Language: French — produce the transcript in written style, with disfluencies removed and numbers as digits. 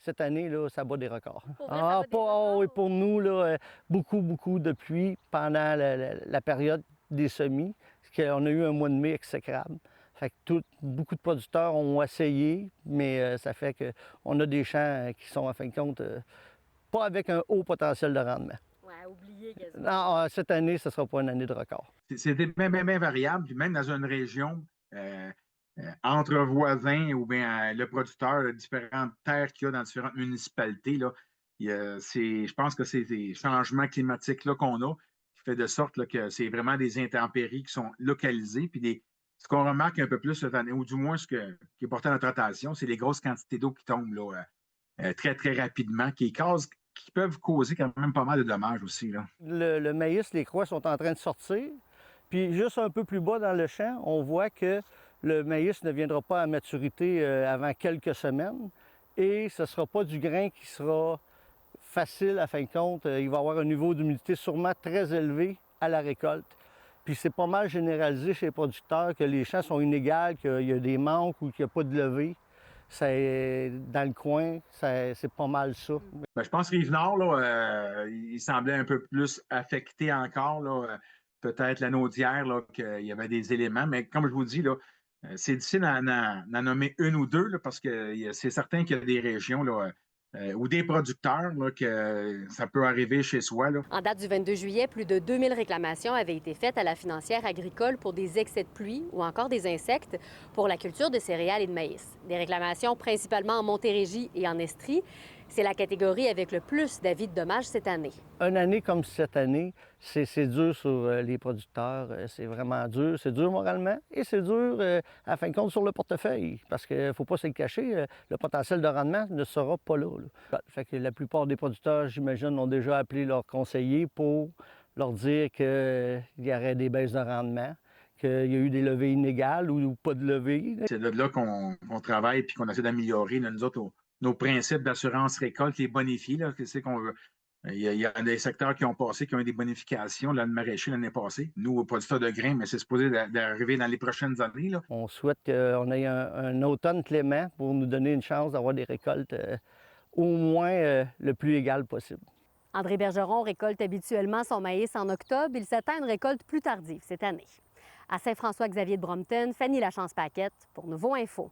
cette année, là, ça bat des records. Pour vrai, ça bat des records? Oui, pour nous, là, beaucoup de pluie pendant la période des semis. Parce qu'on a eu un mois de mai exécrable. Fait que beaucoup de producteurs ont essayé, mais ça fait qu'on a des champs qui sont, en fin de compte, pas avec un haut potentiel de rendement. Ouais, oublié quasiment. Non, cette année, ce ne sera pas une année de record. C'est bien variable. Puis même dans une région, entre voisins ou bien le producteur, les différentes terres qu'il y a dans différentes municipalités, là, je pense que c'est des changements climatiques là, qu'on a qui fait de sorte là, que c'est vraiment des intempéries qui sont localisées. Puis ce qu'on remarque un peu plus cette année, ou du moins qui est porté à notre attention, c'est les grosses quantités d'eau qui tombent là, très, très rapidement, qui peuvent causer quand même pas mal de dommages aussi. Là. Le maïs, les croix sont en train de sortir. Puis juste un peu plus bas dans le champ, on voit que le maïs ne viendra pas à maturité avant quelques semaines et ce ne sera pas du grain qui sera facile à fin de compte. Il va y avoir un niveau d'humidité sûrement très élevé à la récolte. Puis c'est pas mal généralisé chez les producteurs que les champs sont inégaux, qu'il y a des manques ou qu'il n'y a pas de levée. Dans le coin, c'est pas mal ça. Ben, je pense que Rive-Nord, là, il semblait un peu plus affecté encore. Là, peut-être la Naudière, là, qu'il y avait des éléments. Mais comme je vous dis, là, c'est difficile d'en nommer une ou deux là, parce que c'est certain qu'il y a des régions là, ou des producteurs là, que ça peut arriver chez soi. Là. En date du 22 juillet, plus de 2000 réclamations avaient été faites à la financière agricole pour des excès de pluie ou encore des insectes pour la culture de céréales et de maïs. Des réclamations principalement en Montérégie et en Estrie. C'est la catégorie avec le plus d'avis de dommages cette année. Une année comme cette année, c'est dur sur les producteurs. C'est vraiment dur. C'est dur moralement et c'est dur, à fin de compte, sur le portefeuille. Parce qu'il ne faut pas se le cacher, le potentiel de rendement ne sera pas là. Fait que la plupart des producteurs, j'imagine, ont déjà appelé leurs conseillers pour leur dire qu'il y aurait des baisses de rendement, qu'il y a eu des levées inégales ou pas de levées. C'est de là qu'on travaille et qu'on essaie d'améliorer, là, nous autres, nos principes d'assurance récolte, les bonifiés. Là, c'est qu'on veut. Il y a des secteurs qui ont passé, qui ont eu des bonifications, là, le maraîcher l'année passée. Nous, producteurs de grains, mais c'est supposé d'arriver dans les prochaines années. Là. On souhaite qu'on ait un automne clément pour nous donner une chance d'avoir des récoltes au moins le plus égales possible. André Bergeron récolte habituellement son maïs en octobre. Il s'attend à une récolte plus tardive cette année. À Saint-François-Xavier de Brompton, Fanny Lachance-Paquette pour Nouveau Info.